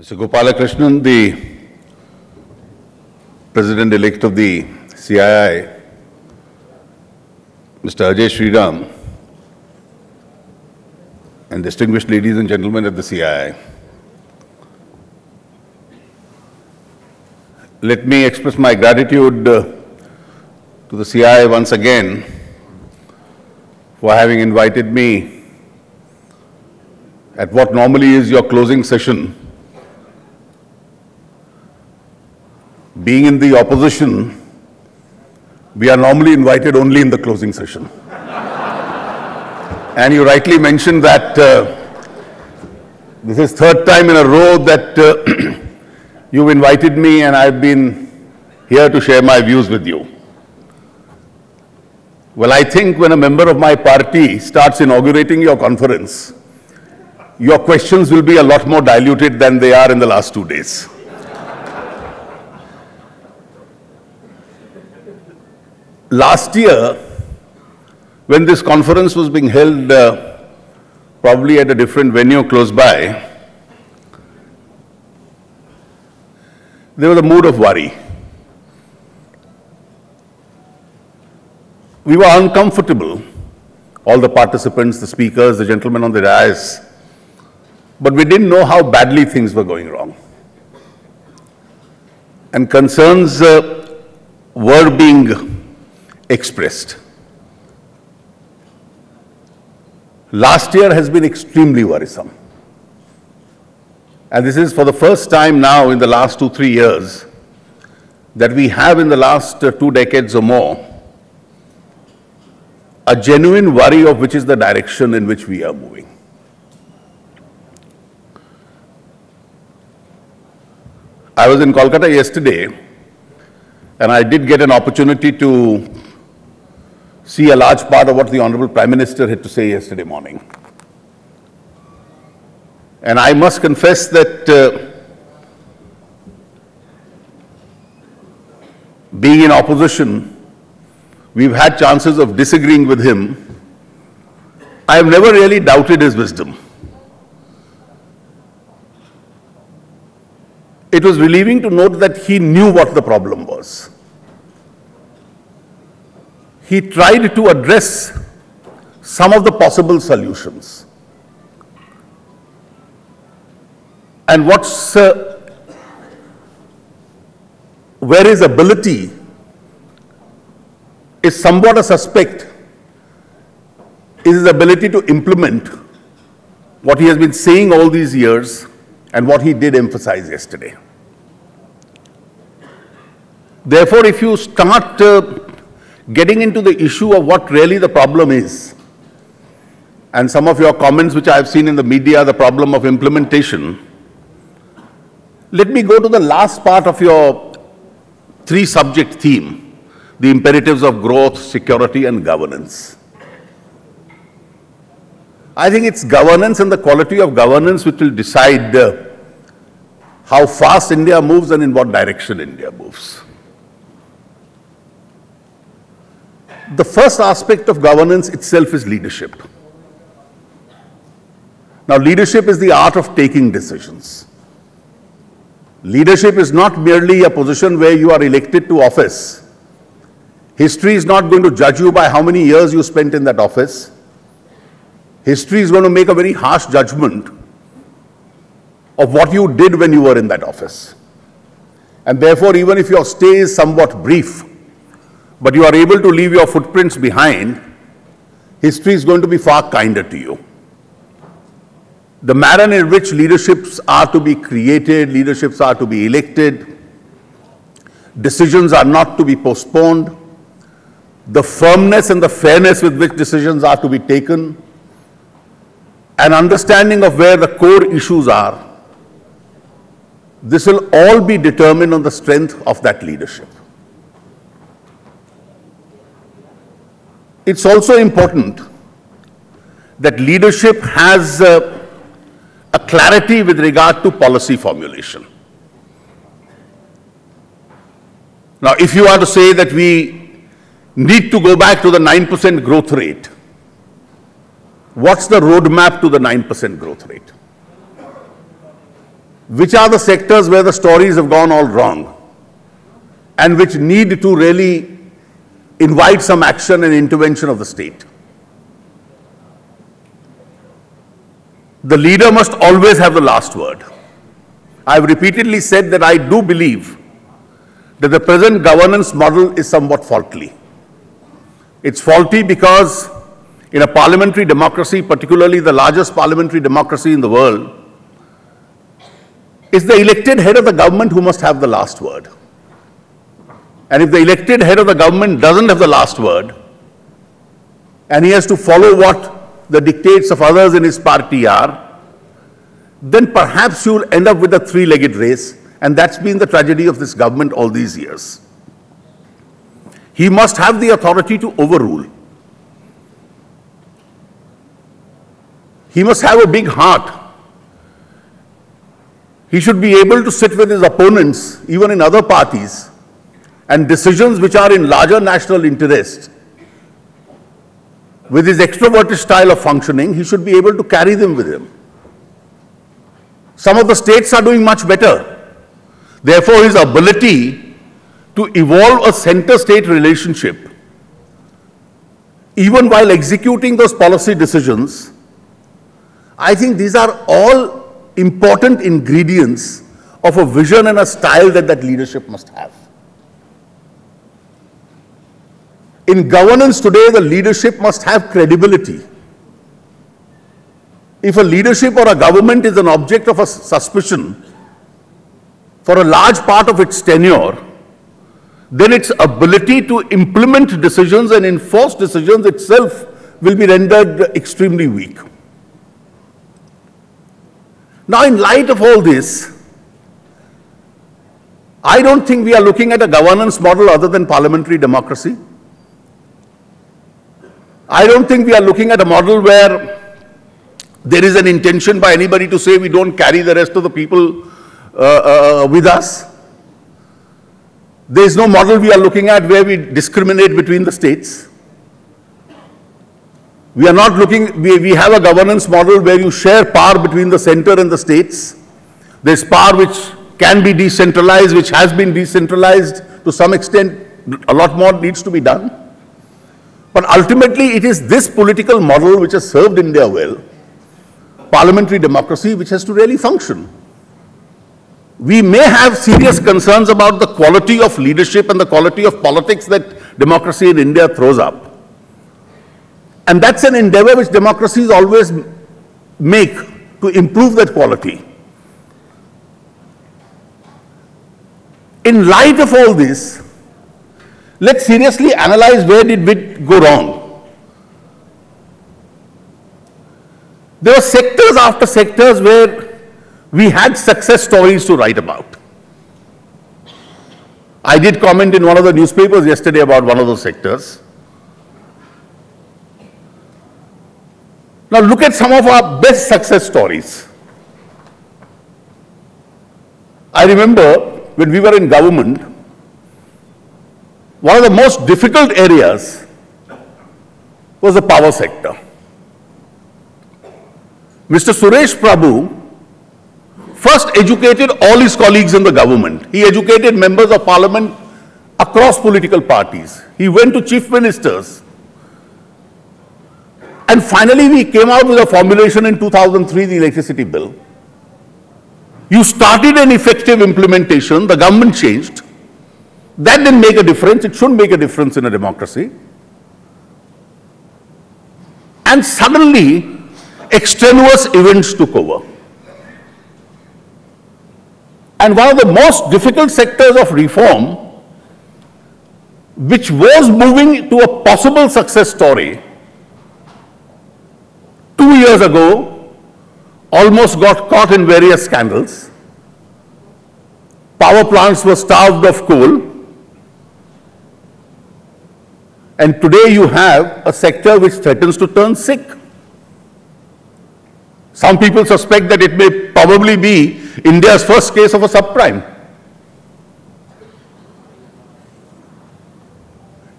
Mr. Gopalakrishnan, the President-elect of the CII, Mr. Ajay Sriram, and distinguished ladies and gentlemen at the CII, let me express my gratitude to the CII once again for having invited me at what normally is your closing session. Being in the opposition, we are normally invited only in the closing session. And you rightly mentioned that this is third time in a row that you've invited me and I've been here to share my views with you. Well, I think when a member of my party starts inaugurating your conference, your questions will be a lot more diluted than they are in the last 2 days. Last year, when this conference was being held probably at a different venue close by, there was a mood of worry. We were uncomfortable, all the participants, the speakers, the gentlemen on the dais, but we didn't know how badly things were going wrong. And concerns were being expressed. Last year has been extremely worrisome. And this is for the first time now in the last 2-3 years that we have in the last 2 decades or more a genuine worry of which is the direction in which we are moving. I was in Kolkata yesterday and I did get an opportunity to see a large part of what the Honorable Prime Minister had to say yesterday morning. And I must confess that being in opposition, we've had chances of disagreeing with him. I have never really doubted his wisdom. It was relieving to note that he knew what the problem was. He tried to address some of the possible solutions. And where his ability is somewhat a suspect is his ability to implement what he has been saying all these years and what he did emphasize yesterday. Therefore, if you start getting into the issue of what really the problem is, and some of your comments which I have seen in the media, the problem of implementation, let me go to the last part of your 3-subject theme, the imperatives of growth, security, and governance. I think it's governance and the quality of governance which will decide how fast India moves and in what direction India moves. The first aspect of governance itself is leadership. Now, leadership is the art of taking decisions. Leadership is not merely a position where you are elected to office. History is not going to judge you by how many years you spent in that office. History is going to make a very harsh judgment of what you did when you were in that office. And therefore, even if your stay is somewhat brief, but you are able to leave your footprints behind, history is going to be far kinder to you. The manner in which leaderships are to be created, leaderships are to be elected, decisions are not to be postponed, the firmness and the fairness with which decisions are to be taken, an understanding of where the core issues are, this will all be determined on the strength of that leadership. It's also important that leadership has a clarity with regard to policy formulation. Now, if you are to say that we need to go back to the 9% growth rate, what's the roadmap to the 9% growth rate? which are the sectors where the stories have gone all wrong and which need to really invite some action and intervention of the state. The leader must always have the last word. I have repeatedly said that I do believe that the present governance model is somewhat faulty. It's faulty because in a parliamentary democracy, particularly the largest parliamentary democracy in the world, it's the elected head of the government who must have the last word. And if the elected head of the government doesn't have the last word, and he has to follow what the dictates of others in his party are, then perhaps you will end up with a three-legged race, and that's been the tragedy of this government all these years. He must have the authority to overrule. He must have a big heart. He should be able to sit with his opponents, even in other parties, and decisions which are in larger national interest. With his extroverted style of functioning, he should be able to carry them with him. Some of the states are doing much better. Therefore, his ability to evolve a center-state relationship, even while executing those policy decisions, I think these are all important ingredients of a vision and a style that leadership must have. In governance today, the leadership must have credibility. If a leadership or a government is an object of a suspicion for a large part of its tenure, then its ability to implement decisions and enforce decisions itself will be rendered extremely weak. Now, in light of all this, I don't think we are looking at a governance model other than parliamentary democracy. I don't think we are looking at a model where there is an intention by anybody to say we don't carry the rest of the people with us. There is no model we are looking at where we discriminate between the states. We are not looking, we have a governance model where you share power between the center and the states. There's power which can be decentralized, which has been decentralized to some extent. A lot more needs to be done. But ultimately, it is this political model which has served India well, parliamentary democracy, which has to really function. We may have serious concerns about the quality of leadership and the quality of politics that democracy in India throws up. And that's an endeavor which democracies always make to improve that quality. In light of all this, let's seriously analyze where did we go wrong. There were sectors after sectors where we had success stories to write about. I did comment in one of the newspapers yesterday about one of those sectors. Now look at some of our best success stories. I remember when we were in government, one of the most difficult areas was the power sector. Mr. Suresh Prabhu first educated all his colleagues in the government. He educated members of parliament across political parties. He went to chief ministers. And finally, we came out with a formulation in 2003, the electricity bill. You started an effective implementation, the government changed. That didn't make a difference. It shouldn't make a difference in a democracy. And suddenly, extraneous events took over. And one of the most difficult sectors of reform, which was moving to a possible success story, 2 years ago, almost got caught in various scandals. Power plants were starved of coal. And today you have a sector which threatens to turn sick. Some people suspect that it may probably be India's first case of a subprime.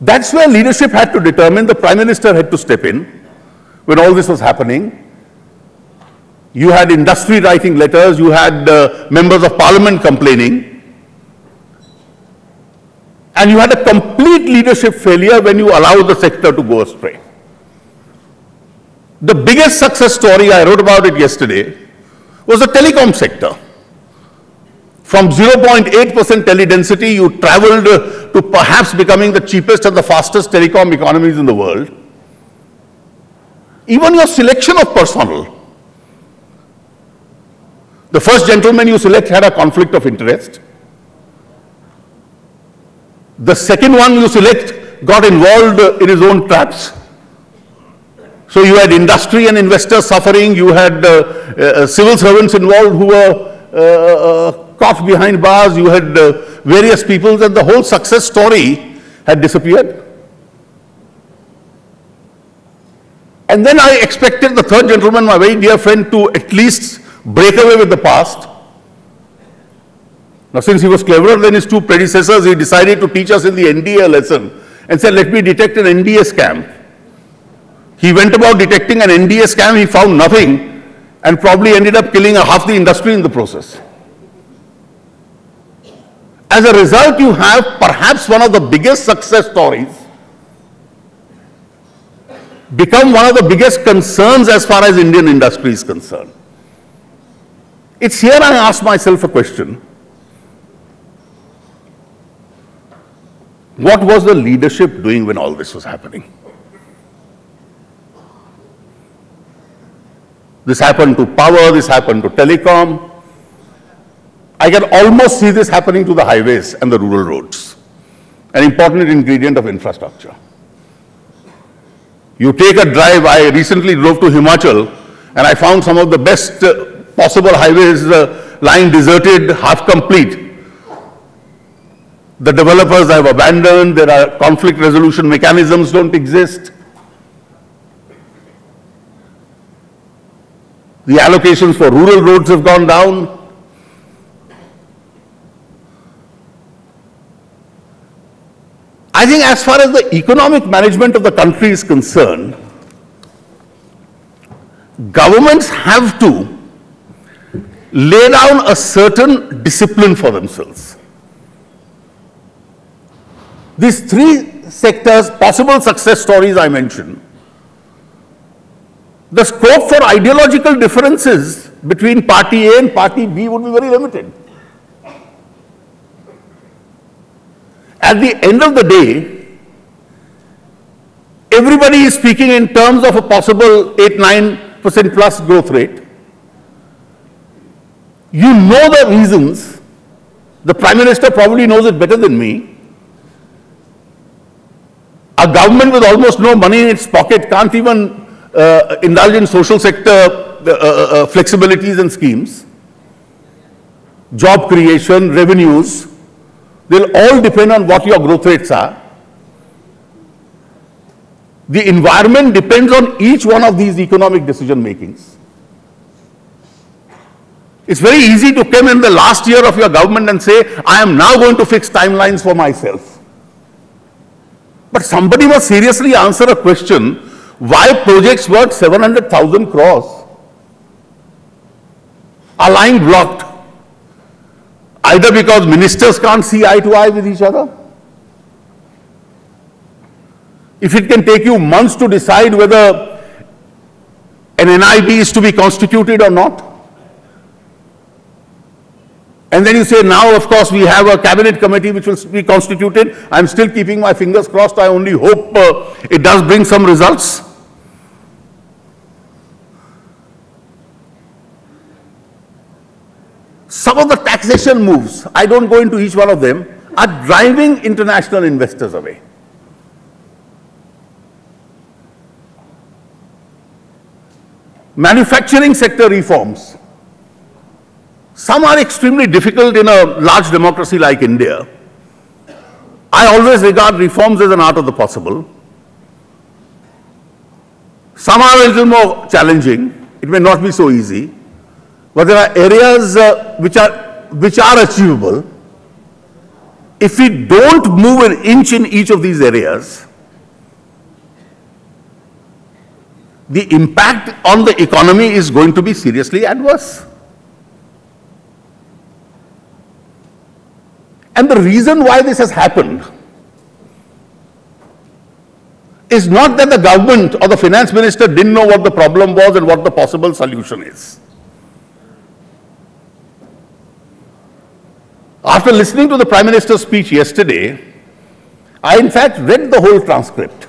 That's where leadership had to determine, the Prime Minister had to step in when all this was happening. You had industry writing letters, you had members of parliament complaining, and you had a complete leadership failure when you allowed the sector to go astray. The biggest success story, I wrote about it yesterday, was the telecom sector. From 0.8% tele-density, you traveled to perhaps becoming the cheapest and the fastest telecom economies in the world. Even your selection of personnel. The first gentleman you select had a conflict of interest. The second one you select got involved in his own traps. So you had industry and investors suffering, you had civil servants involved who were caught behind bars, you had various peoples, and the whole success story had disappeared. And then I expected the third gentleman, my very dear friend, to at least break away with the past. Now, since he was cleverer than his two predecessors, he decided to teach us in the NDA lesson and said, let me detect an NDA scam. He went about detecting an NDA scam, he found nothing, and probably ended up killing half the industry in the process. As a result, you have perhaps one of the biggest success stories become one of the biggest concerns as far as Indian industry is concerned. It's here I ask myself a question. What was the leadership doing when all this was happening? This happened to power, this happened to telecom. I can almost see this happening to the highways and the rural roads, an important ingredient of infrastructure. You take a drive, I recently drove to Himachal and I found some of the best possible highways lying deserted, half complete. The developers have abandoned, there are conflict resolution mechanisms don't exist. The allocations for rural roads have gone down. I think as far as the economic management of the country is concerned, governments have to lay down a certain discipline for themselves. These three sectors, possible success stories I mentioned, the scope for ideological differences between party A and party B would be very limited. At the end of the day, everybody is speaking in terms of a possible 8-9% plus growth rate. You know the reasons. The Prime Minister probably knows it better than me. A government with almost no money in its pocket can't even indulge in social sector flexibilities and schemes. Job creation, revenues, they'll all depend on what your growth rates are. The environment depends on each one of these economic decision makings. It's very easy to come in the last year of your government and say, I am now going to fix timelines for myself. But somebody must seriously answer a question, why projects worth 700,000 crores are lying blocked? Either because ministers can't see eye to eye with each other. If it can take you months to decide whether an NIB is to be constituted or not. And then you say, now of course we have a cabinet committee which will be constituted. I'm still keeping my fingers crossed. I only hope it does bring some results. Some of the taxation moves, I don't go into each one of them, are driving international investors away. Manufacturing sector reforms. Some are extremely difficult in a large democracy like India. I always regard reforms as an art of the possible. Some are a little more challenging. It may not be so easy. But there are areas which are achievable. If we don't move an inch in each of these areas, the impact on the economy is going to be seriously adverse. And the reason why this has happened is not that the government or the finance minister didn't know what the problem was and what the possible solution is. After listening to the Prime Minister's speech yesterday, I in fact read the whole transcript.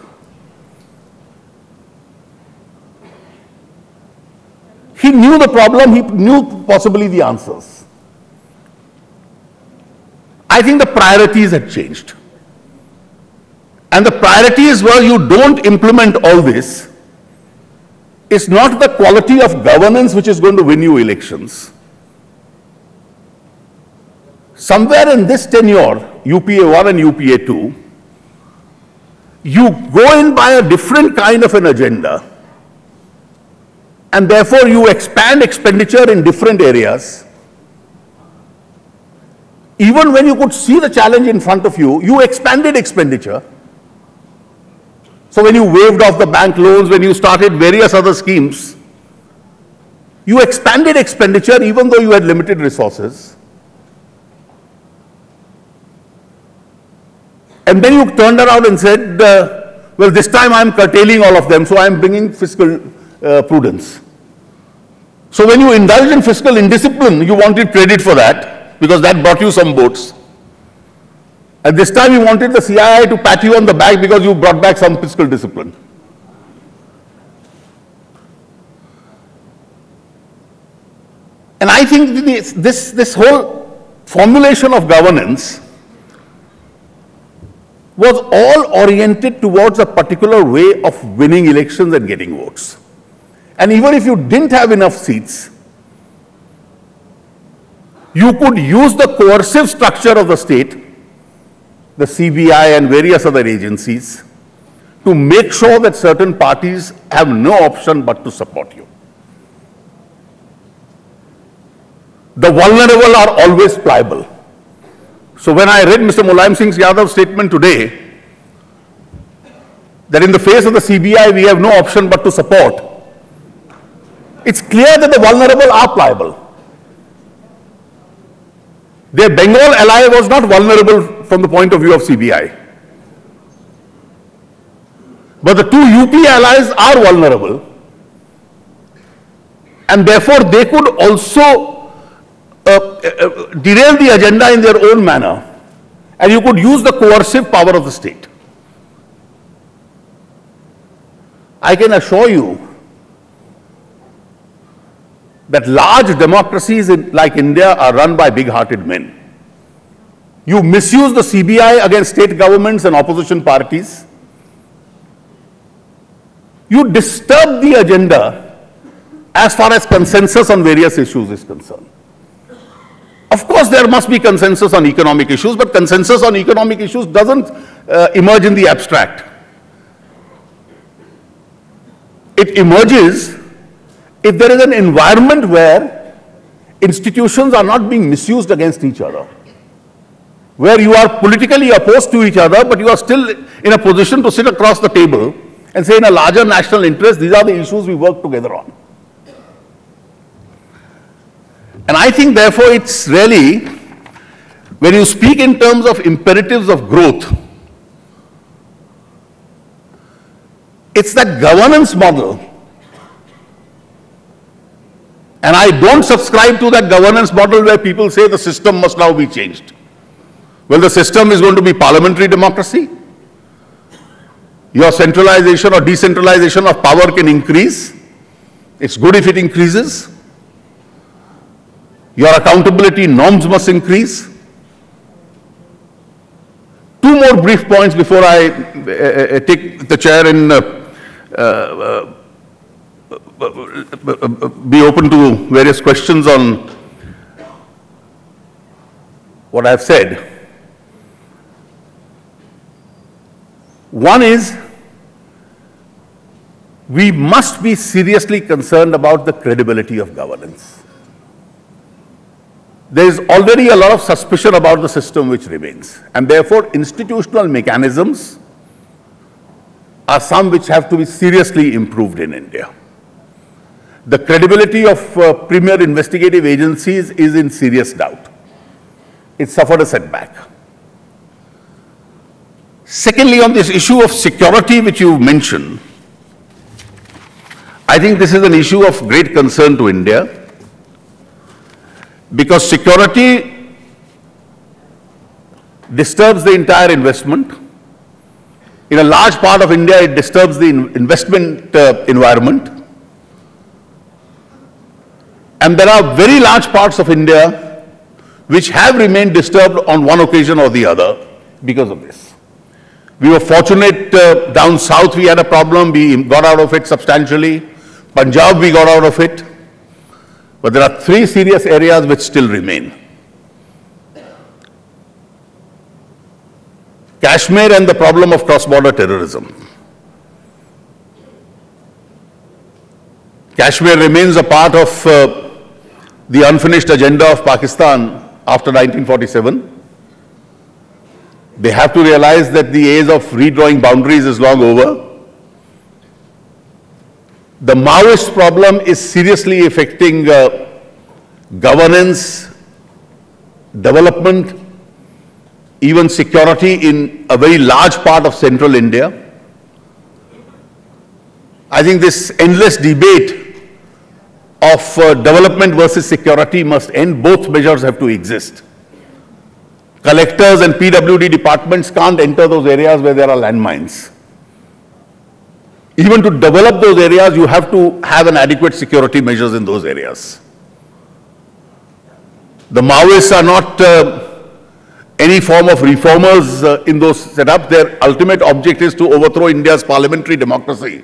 He knew the problem, he knew possibly the answers. I think the priorities had changed. And the priorities were you don't implement all this. It's not the quality of governance which is going to win you elections. Somewhere in this tenure, UPA 1 and UPA 2, you go in by a different kind of an agenda, and therefore you expand expenditure in different areas. Even when you could see the challenge in front of you, you expanded expenditure. So when you waived off the bank loans, when you started various other schemes, you expanded expenditure even though you had limited resources. And then you turned around and said, well, this time I'm curtailing all of them, so I'm bringing fiscal prudence. So when you indulged in fiscal indiscipline, you wanted credit for that, because that brought you some votes. At this time, you wanted the CII to pat you on the back because you brought back some fiscal discipline. And I think this whole formulation of governance was all oriented towards a particular way of winning elections and getting votes. And even if you didn't have enough seats, you could use the coercive structure of the state, the CBI and various other agencies, to make sure that certain parties have no option but to support you. The vulnerable are always pliable. So when I read Mr. Mulayam Singh Yadav's statement today, that in the face of the CBI we have no option but to support, it's clear that the vulnerable are pliable. Their Bengal ally was not vulnerable from the point of view of CBI. But the two UP allies are vulnerable, and therefore they could also derail the agenda in their own manner, and you could use the coercive power of the state. I can assure you that large democracies like India are run by big-hearted men. You misuse the CBI against state governments and opposition parties. You disturb the agenda as far as consensus on various issues is concerned. Of course, there must be consensus on economic issues, but consensus on economic issues doesn't emerge in the abstract. It emerges if there is an environment where institutions are not being misused against each other, where you are politically opposed to each other, but you are still in a position to sit across the table and say, in a larger national interest, these are the issues we work together on. And I think, therefore, it's really, when you speak in terms of imperatives of growth, it's that governance model. And I don't subscribe to that governance model where people say the system must now be changed. Well, the system is going to be parliamentary democracy. Your centralization or decentralization of power can increase. It's good if it increases. Your accountability norms must increase. Two more brief points before I take the chair and be open to various questions on what I've said. One is, we must be seriously concerned about the credibility of governance. There is already a lot of suspicion about the system which remains, and therefore institutional mechanisms are some which have to be seriously improved in India. The credibility of premier investigative agencies is in serious doubt. It suffered a setback. Secondly, on this issue of security which you mentioned, I think this is an issue of great concern to India, because security disturbs the entire investment. In a large part of India, it disturbs the investment environment. And there are very large parts of India which have remained disturbed on one occasion or the other because of this. We were fortunate down south we had a problem, we got out of it substantially. Punjab we got out of it. But there are three serious areas which still remain. Kashmir and the problem of cross-border terrorism. Kashmir remains a part of the unfinished agenda of Pakistan after 1947. They have to realize that the age of redrawing boundaries is long over. The Maoist problem is seriously affecting governance, development, even security in a very large part of central India. I think this endless debate of development versus security must end. Both measures have to exist. Collectors and PWD departments can't enter those areas where there are landmines. Even to develop those areas, you have to have an adequate security measures in those areas. The Maoists are not any form of reformers in those setups. Their ultimate object is to overthrow India's parliamentary democracy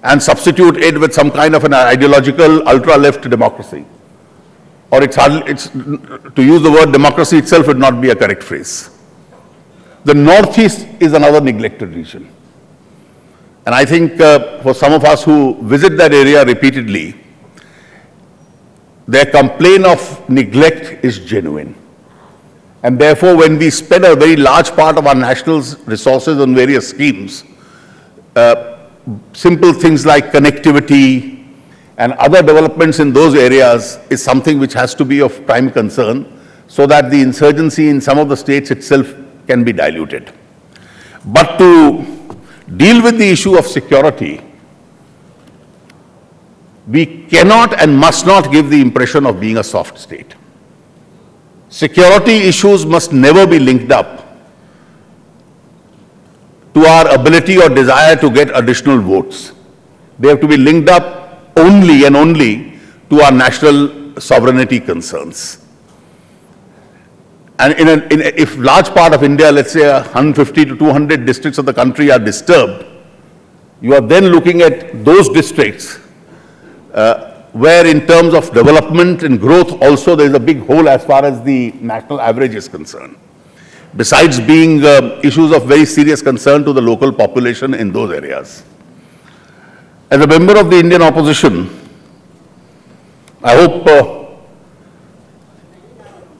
and substitute it with some kind of an ideological ultra-left democracy. Or to use the word democracy itself would not be a correct phrase. The Northeast is another neglected region. And I think for some of us who visit that area repeatedly, their complaint of neglect is genuine. And therefore, when we spend a very large part of our national resources on various schemes, simple things like connectivity and other developments in those areas is something which has to be of prime concern, so that the insurgency in some of the states itself can be diluted. But to deal with the issue of security, we cannot and must not give the impression of being a soft state. Security issues must never be linked up to our ability or desire to get additional votes. They have to be linked up only and only to our national sovereignty concerns. And if large part of India, let's say 150 to 200 districts of the country are disturbed, you are then looking at those districts where in terms of development and growth also there is a big hole as far as the national average is concerned, besides being issues of very serious concern to the local population in those areas. As a member of the Indian opposition, I hope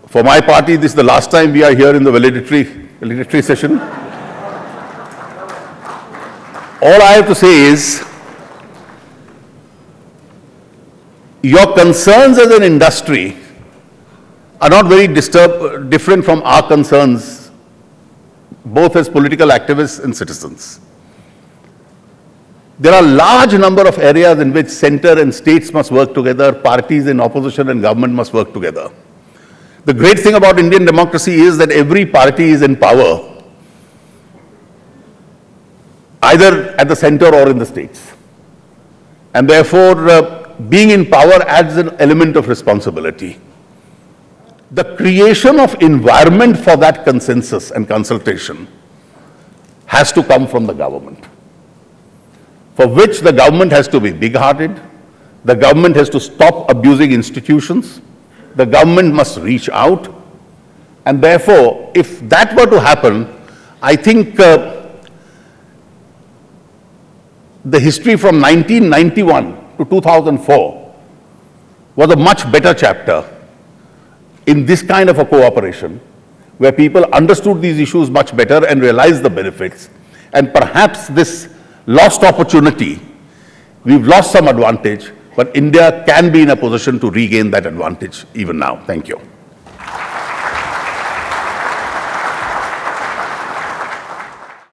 for my party this is the last time we are here in the valedictory session. All I have to say is, your concerns as an industry are not very different from our concerns, both as political activists and citizens. There are a large number of areas in which center and states must work together, parties in opposition and government must work together. The great thing about Indian democracy is that every party is in power, either at the center or in the states. And therefore, being in power adds an element of responsibility. The creation of environment for that consensus and consultation has to come from the government, for which the government has to be big-hearted, the government has to stop abusing institutions, the government must reach out, and therefore, if that were to happen, I think the history from 1991 to 2004 was a much better chapter in this kind of a cooperation, where people understood these issues much better and realized the benefits. And perhaps this lost opportunity. We've lost some advantage, but India can be in a position to regain that advantage even now. Thank you.